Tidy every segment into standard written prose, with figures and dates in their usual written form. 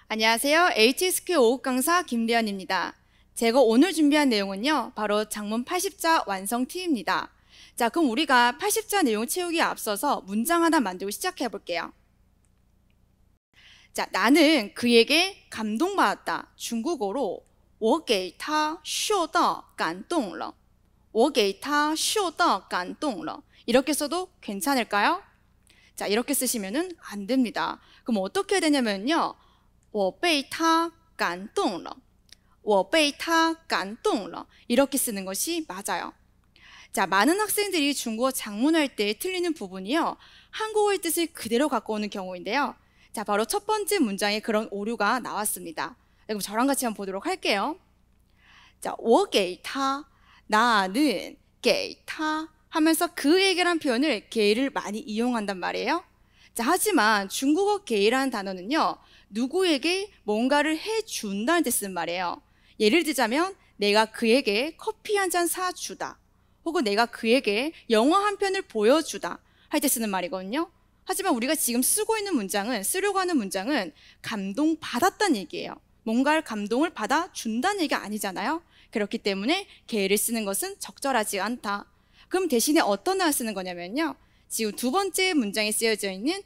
안녕하세요. HSK 5급 강사 김대현입니다. 제가 오늘 준비한 내용은요, 바로 장문 80자 완성팁입니다. 자, 그럼 우리가 80자 내용 채우기에 앞서서 문장 하나 만들고 시작해 볼게요. 자, 나는 그에게 감동받았다. 중국어로 我给他受到感动了. 我给他受到感动了. 이렇게 써도 괜찮을까요? 자, 이렇게 쓰시면은 안 됩니다. 그럼 어떻게 해야 되냐면요, 我被他感动了. 我被他感动了. 이렇게 쓰는 것이 맞아요. 자, 많은 학생들이 중국어 작문할 때 틀리는 부분이요, 한국어의 뜻을 그대로 갖고 오는 경우인데요. 자, 바로 첫 번째 문장에 그런 오류가 나왔습니다. 그럼 저랑 같이 한번 보도록 할게요. 자, 我给他, 나는 给他 하면서 그에게란 표현을 게를 많이 이용한단 말이에요. 자, 하지만 중국어 게이라는 단어는요, 누구에게 뭔가를 해준다는 데 쓰는 말이에요. 예를 들자면 내가 그에게 커피 한 잔 사주다, 혹은 내가 그에게 영화 한 편을 보여주다 할 때 쓰는 말이거든요. 하지만 우리가 지금 쓰려고 하는 문장은 감동받았다는 얘기예요. 뭔가를 감동을 받아준다는 얘기가 아니잖아요. 그렇기 때문에 게를 쓰는 것은 적절하지 않다. 그럼 대신에 어떤 단어를 쓰는 거냐면요, 지금 두 번째 문장에 쓰여져 있는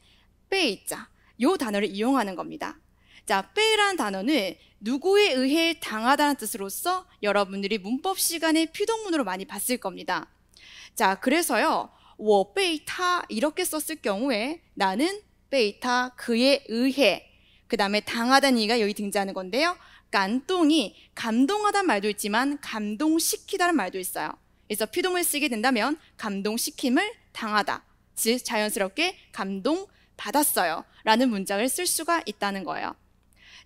被자, 이 단어를 이용하는 겁니다. 자, 被라는 단어는 누구에 의해 당하다는 뜻으로서 여러분들이 문법 시간에 피동문으로 많이 봤을 겁니다. 자, 그래서요, 我被他 이렇게 썼을 경우에 나는 被他 그에 의해, 그 다음에 당하다는 이가 여기 등장하는 건데요, 감동이 감동하다는 말도 있지만 감동시키다는 말도 있어요. 그래서 피동을 쓰게 된다면 감동시킴을 당하다, 즉 자연스럽게 감동받았어요 라는 문장을 쓸 수가 있다는 거예요.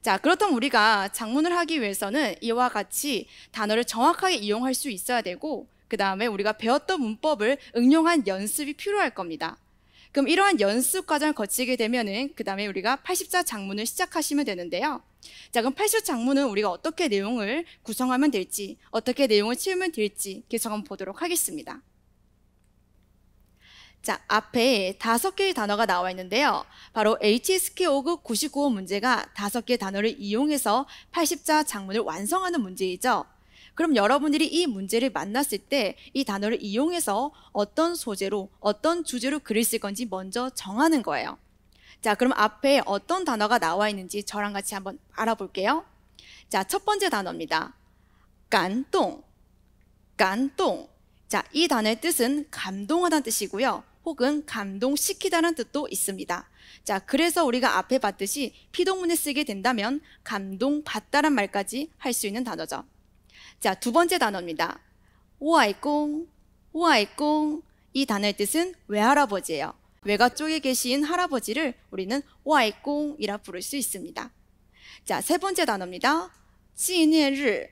자, 그렇다면 우리가 작문을 하기 위해서는 이와 같이 단어를 정확하게 이용할 수 있어야 되고, 그 다음에 우리가 배웠던 문법을 응용한 연습이 필요할 겁니다. 그럼 이러한 연습 과정을 거치게 되면은 그 다음에 우리가 80자 작문을 시작하시면 되는데요. 자, 그럼 80자 작문은 우리가 어떻게 내용을 구성하면 될지, 어떻게 내용을 채우면 될지 계속 한번 보도록 하겠습니다. 자, 앞에 5개의 단어가 나와 있는데요. 바로 HSK 5급 99호 문제가 5개의 단어를 이용해서 80자 작문을 완성하는 문제이죠. 그럼 여러분들이 이 문제를 만났을 때 이 단어를 이용해서 어떤 소재로, 어떤 주제로 글을 쓸 건지 먼저 정하는 거예요. 자, 그럼 앞에 어떤 단어가 나와 있는지 저랑 같이 한번 알아볼게요. 자, 첫 번째 단어입니다. 感动, 感动. 자, 이 단어의 뜻은 감동하다는 뜻이고요, 혹은 감동시키다는 뜻도 있습니다. 자, 그래서 우리가 앞에 봤듯이 피동문에 쓰게 된다면 감동받다란 말까지 할 수 있는 단어죠. 자, 두 번째 단어입니다. 外公, 外公. 이 단어의 뜻은 외할아버지예요. 외가 쪽에 계신 할아버지를 우리는 外公이라 부를 수 있습니다. 자, 세 번째 단어입니다. 纪念日,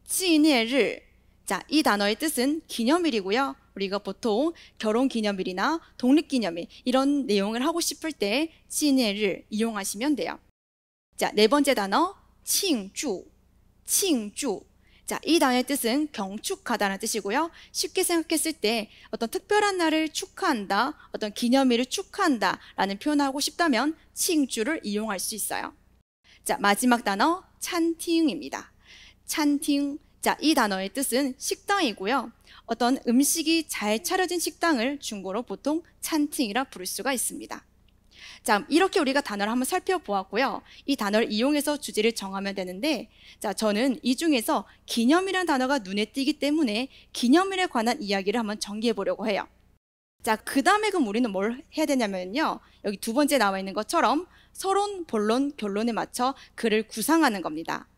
纪念日. 자, 이 단어의 뜻은 기념일이고요. 우리가 보통 결혼기념일이나 독립기념일 이런 내용을 하고 싶을 때 纪念日 이용하시면 돼요. 자, 네 번째 단어 庆祝, 庆祝. 자, 이 단어의 뜻은 경축하다는 뜻이고요. 쉽게 생각했을 때 어떤 특별한 날을 축하한다, 어떤 기념일을 축하한다 라는 표현을 하고 싶다면 칭주를 이용할 수 있어요. 자, 마지막 단어 찬팅입니다. 찬팅. 자, 이 단어의 뜻은 식당이고요. 어떤 음식이 잘 차려진 식당을 중국어로 보통 찬팅이라 부를 수가 있습니다. 자, 이렇게 우리가 단어를 한번 살펴보았고요. 이 단어를 이용해서 주제를 정하면 되는데, 자, 저는 이 중에서 기념이라는 단어가 눈에 띄기 때문에 기념일에 관한 이야기를 한번 정리해 보려고 해요. 자, 그 다음에 그럼 우리는 뭘 해야 되냐면요, 여기 두 번째 나와 있는 것처럼 서론, 본론, 결론에 맞춰 글을 구상하는 겁니다.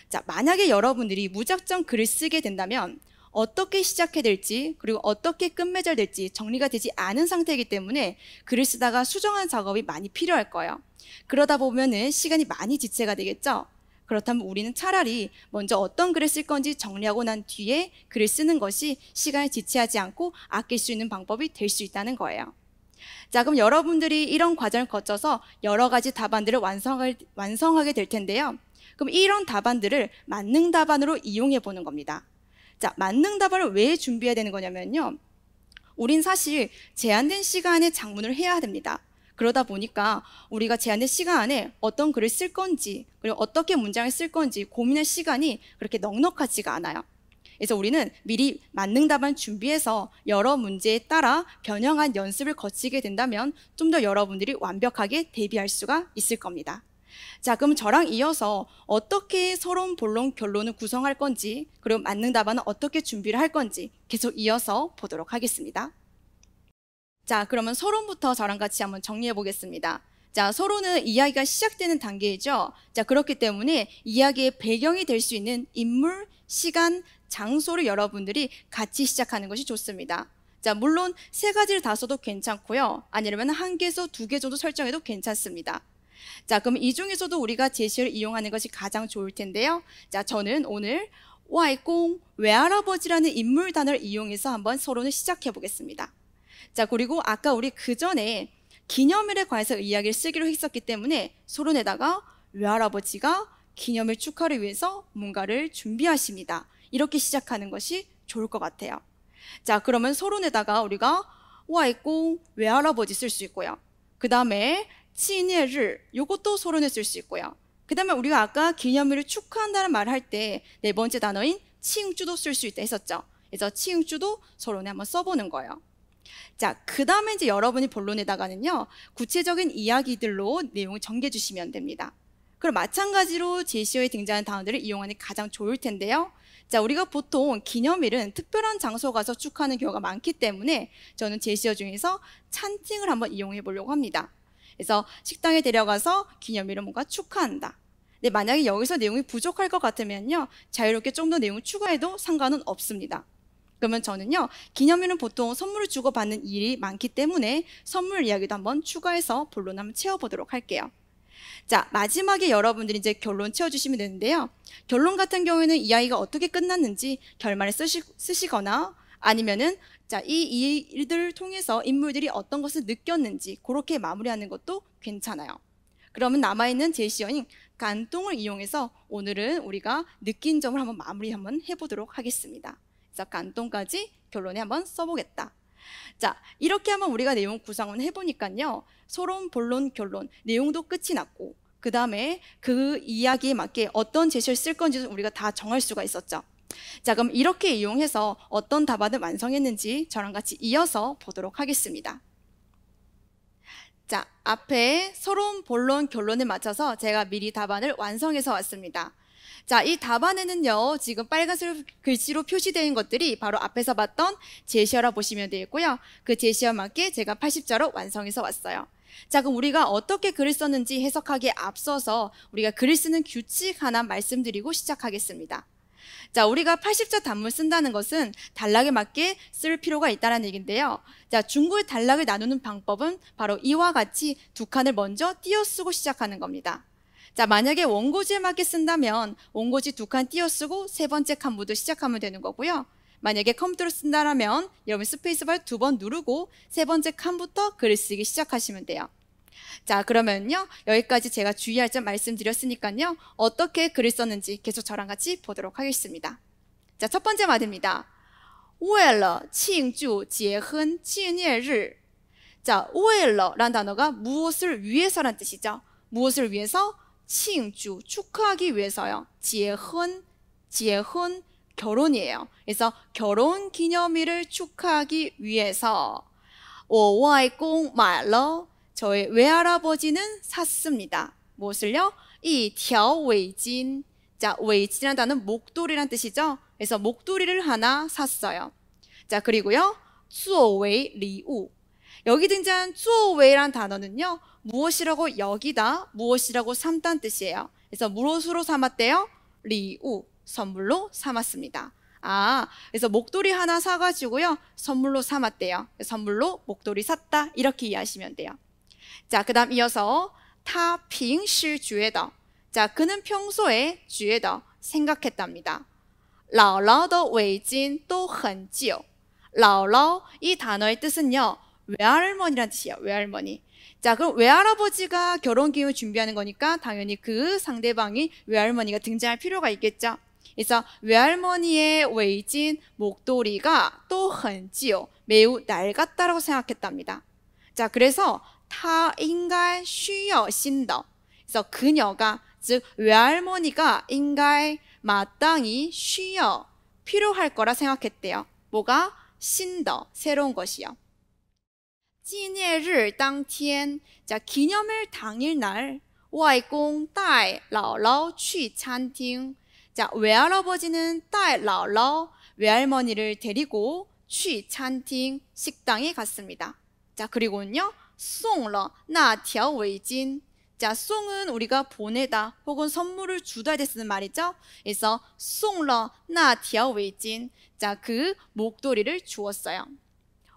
자, 만약에 여러분들이 무작정 글을 쓰게 된다면 어떻게 시작해야 될지, 그리고 어떻게 끝맺어야 될지 정리가 되지 않은 상태이기 때문에 글을 쓰다가 수정하는 작업이 많이 필요할 거예요. 그러다 보면은 시간이 많이 지체가 되겠죠. 그렇다면 우리는 차라리 먼저 어떤 글을 쓸 건지 정리하고 난 뒤에 글을 쓰는 것이 시간을 지체하지 않고 아낄 수 있는 방법이 될 수 있다는 거예요. 자, 그럼 여러분들이 이런 과정을 거쳐서 여러 가지 답안들을 완성하게 될 텐데요. 그럼 이런 답안들을 만능 답안으로 이용해 보는 겁니다. 자, 만능 답안을 왜 준비해야 되는 거냐면요, 우린 사실 제한된 시간에 작문을 해야 됩니다. 그러다 보니까 우리가 제한된 시간 안에 어떤 글을 쓸 건지 그리고 어떻게 문장을 쓸 건지 고민할 시간이 그렇게 넉넉하지가 않아요. 그래서 우리는 미리 만능 답안 준비해서 여러 문제에 따라 변형한 연습을 거치게 된다면 좀 더 여러분들이 완벽하게 대비할 수가 있을 겁니다. 자, 그럼 저랑 이어서 어떻게 서론, 본론, 결론을 구성할 건지 그리고 만능 답안은 어떻게 준비를 할 건지 계속 이어서 보도록 하겠습니다. 자, 그러면 서론부터 저랑 같이 한번 정리해 보겠습니다. 자, 서론은 이야기가 시작되는 단계이죠. 자, 그렇기 때문에 이야기의 배경이 될 수 있는 인물, 시간, 장소를 여러분들이 같이 시작하는 것이 좋습니다. 자, 물론 3가지를 다 써도 괜찮고요. 아니면 1개에서 2개 정도 설정해도 괜찮습니다. 자, 그럼 이 중에서도 우리가 제시어를 이용하는 것이 가장 좋을 텐데요. 자, 저는 오늘 와이공, 외할아버지라는 인물 단어를 이용해서 한번 서론을 시작해 보겠습니다. 자, 그리고 아까 우리 그 전에 기념일에 관해서 이야기를 쓰기로 했었기 때문에 서론에다가 외할아버지가 기념일 축하를 위해서 뭔가를 준비하십니다. 이렇게 시작하는 것이 좋을 것 같아요. 자, 그러면 서론에다가 우리가 와이공, 외할아버지 쓸 수 있고요. 그 다음에 치니를 요것도 서론에 쓸 수 있고요. 그 다음에 우리가 아까 기념일을 축하한다는 말을 할 때 4번째 단어인 칭주도 쓸 수 있다 했었죠. 그래서 칭주도 서론에 한번 써보는 거예요. 자, 그 다음에 이제 여러분이 본론에다가는요, 구체적인 이야기들로 내용을 정리해 주시면 됩니다. 그럼 마찬가지로 제시어에 등장하는 단어들을 이용하는 게 가장 좋을 텐데요. 자, 우리가 보통 기념일은 특별한 장소 가서 축하하는 경우가 많기 때문에 저는 제시어 중에서 찬팅을 한번 이용해 보려고 합니다. 그래서 식당에 데려가서 기념일을 뭔가 축하한다. 근데 만약에 여기서 내용이 부족할 것 같으면요, 자유롭게 좀 더 내용을 추가해도 상관은 없습니다. 그러면 저는요, 기념일은 보통 선물을 주고받는 일이 많기 때문에 선물 이야기도 한번 추가해서 본론 한번 채워보도록 할게요. 자, 마지막에 여러분들이 이제 결론 채워주시면 되는데요. 결론 같은 경우에는 이야기가 어떻게 끝났는지 결말에 쓰시거나 아니면은 자, 이 일들을 통해서 인물들이 어떤 것을 느꼈는지 그렇게 마무리하는 것도 괜찮아요. 그러면 남아있는 제시어인 간동을 이용해서 오늘은 우리가 느낀 점을 한번 마무리 한번 해보도록 하겠습니다. 그래서 간동까지 결론에 한번 써보겠다. 자, 이렇게 한번 우리가 내용 구성을 해보니까요, 서론, 본론, 결론 내용도 끝이 났고 그 다음에 그 이야기에 맞게 어떤 제시어를 쓸 건지 우리가 다 정할 수가 있었죠. 자, 그럼 이렇게 이용해서 어떤 답안을 완성했는지 저랑 같이 이어서 보도록 하겠습니다. 자, 앞에 서론, 본론, 결론에 맞춰서 제가 미리 답안을 완성해서 왔습니다. 자, 이 답안에는요, 지금 빨간색 글씨로 표시된 것들이 바로 앞에서 봤던 제시어라 보시면 되겠고요. 그 제시어 맞게 제가 80자로 완성해서 왔어요. 자, 그럼 우리가 어떻게 글을 썼는지 해석하기에 앞서서 우리가 글을 쓰는 규칙 하나 말씀드리고 시작하겠습니다. 자, 우리가 80자 단문 쓴다는 것은 단락에 맞게 쓸 필요가 있다는 얘기인데요. 자, 중국의 단락을 나누는 방법은 바로 이와 같이 2칸을 먼저 띄어쓰고 시작하는 겁니다. 자, 만약에 원고지에 맞게 쓴다면 원고지 2칸 띄어쓰고 3번째 칸부터 시작하면 되는 거고요. 만약에 컴퓨터로 쓴다면 여러분 스페이스바 2번 누르고 3번째 칸부터 글을 쓰기 시작하시면 돼요. 자, 그러면요, 여기까지 제가 주의할 점 말씀드렸으니까요, 어떻게 글을 썼는지 계속 저랑 같이 보도록 하겠습니다. 자, 첫 번째 말입니다. 为了庆祝结婚纪念日. 자, 为了라는 단어가 무엇을 위해서란 뜻이죠. 무엇을 위해서? 庆祝, 축하하기 위해서요. 结婚, 结婚, 결혼이에요. 그래서 결혼 기념일을 축하하기 위해서 我外公买了, 저의 외할아버지는 샀습니다. 무엇을요? 一条围巾. 자,围巾이라는 단어는 목도리란 뜻이죠. 그래서 목도리를 하나 샀어요. 자, 그리고요, 作为礼物. 여기 등장한 作为란 단어는요, 무엇이라고 여기다, 무엇이라고 삼다는 뜻이에요. 그래서 무엇으로 삼았대요? 礼物, 선물로 삼았습니다. 아, 그래서 목도리 하나 사가지고요, 선물로 삼았대요. 선물로 목도리 샀다, 이렇게 이해하시면 돼요. 자, 그 다음 이어서 他平时觉得. 자, 그는 평소에 觉得, 생각했답니다. 姥姥的围巾都很旧. 姥姥, 이 단어의 뜻은요, 외할머니란 뜻이에요. 외할머니. 자, 그럼 외할아버지가 결혼기획을 준비하는 거니까 당연히 그 상대방이 외할머니가 등장할 필요가 있겠죠. 그래서 외할머니의 웨이진, 목도리가 또很旧, 매우 낡았다라고 생각했답니다. 자, 그래서 他应该需要新的. 그래서 그녀가 즉 외할머니가 应该 마땅히 需要 필요할 거라 생각했대요. 뭐가? 新的 새로운 것이요. 纪念日当天, 자 기념일 당일날 外公带姥姥去餐厅. 자 외할아버지는 带姥姥 외할머니를 데리고 去餐厅 식당에 갔습니다. 자 그리고는요 送了那条围巾. 자 송은 우리가 보내다 혹은 선물을 주다 때 쓰는 말이죠. 그래서 送了那条围巾. 자 그 목도리를 주었어요.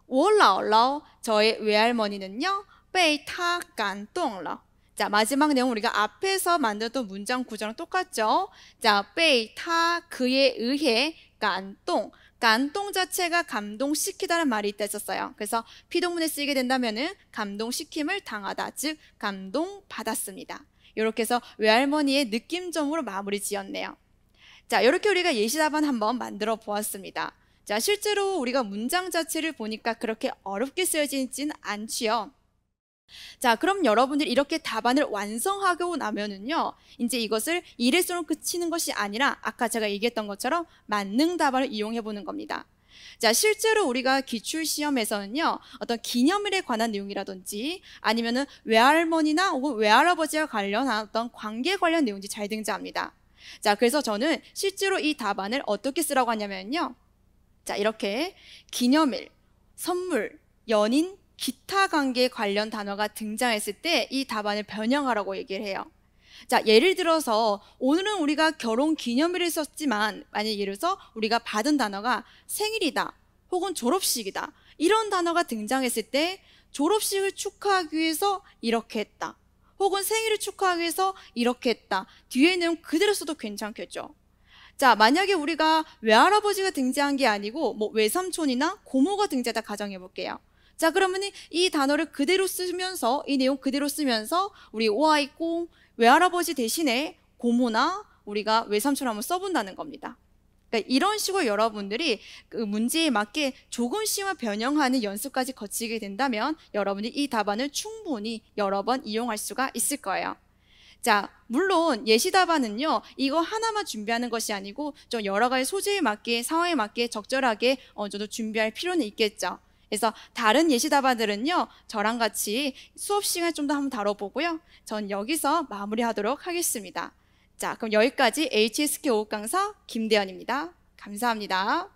我姥姥 저의 외할머니는요 被他感动了. 자 마지막 내용 우리가 앞에서 만들었던 문장 구조랑 똑같죠. 자 被他 그에 의해 感动 감동 자체가 감동시키다는 말이 있다 했었어요. 그래서 피동문에 쓰이게 된다면은 감동시킴을 당하다, 즉 감동받았습니다. 이렇게 해서 외할머니의 느낌점으로 마무리 지었네요. 자, 이렇게 우리가 예시답안 한번 만들어 보았습니다. 자, 실제로 우리가 문장 자체를 보니까 그렇게 어렵게 쓰여지진 않지요. 자, 그럼 여러분들이 이렇게 답안을 완성하고 나면은요, 이제 이것을 일회성으로 그치는 것이 아니라 아까 제가 얘기했던 것처럼 만능 답안을 이용해 보는 겁니다. 자, 실제로 우리가 기출시험에서는요, 어떤 기념일에 관한 내용이라든지 아니면은 외할머니나 혹은 외할아버지와 관련한 어떤 관계 관련 내용이 잘 등장합니다. 자, 그래서 저는 실제로 이 답안을 어떻게 쓰라고 하냐면요, 자, 이렇게 기념일, 선물, 연인, 기타 관계 관련 단어가 등장했을 때 이 답안을 변형하라고 얘기를 해요. 자, 예를 들어서 오늘은 우리가 결혼 기념일을 썼지만 만약 예를 들어서 우리가 받은 단어가 생일이다 혹은 졸업식이다 이런 단어가 등장했을 때 졸업식을 축하하기 위해서 이렇게 했다 혹은 생일을 축하하기 위해서 이렇게 했다 뒤에 내용 그대로 써도 괜찮겠죠. 자, 만약에 우리가 외할아버지가 등장한 게 아니고 뭐 외삼촌이나 고모가 등장했다 가정해 볼게요. 자, 그러면 이 단어를 그대로 쓰면서 이 내용 그대로 쓰면서 우리 오아이꽁 외할아버지 대신에 고모나 우리가 외삼촌 한번 써본다는 겁니다. 그러니까 이런 식으로 여러분들이 그 문제에 맞게 조금씩만 변형하는 연습까지 거치게 된다면 여러분이 이 답안을 충분히 여러 번 이용할 수가 있을 거예요. 자, 물론 예시 답안은요, 이거 하나만 준비하는 것이 아니고 좀 여러 가지 소재에 맞게 상황에 맞게 적절하게 어느 정도 준비할 필요는 있겠죠. 그래서 다른 예시 답안들은요, 저랑 같이 수업 시간에 좀 더 한번 다뤄보고요. 전 여기서 마무리하도록 하겠습니다. 자, 그럼 여기까지 HSK 5급 강사 김대현입니다. 감사합니다.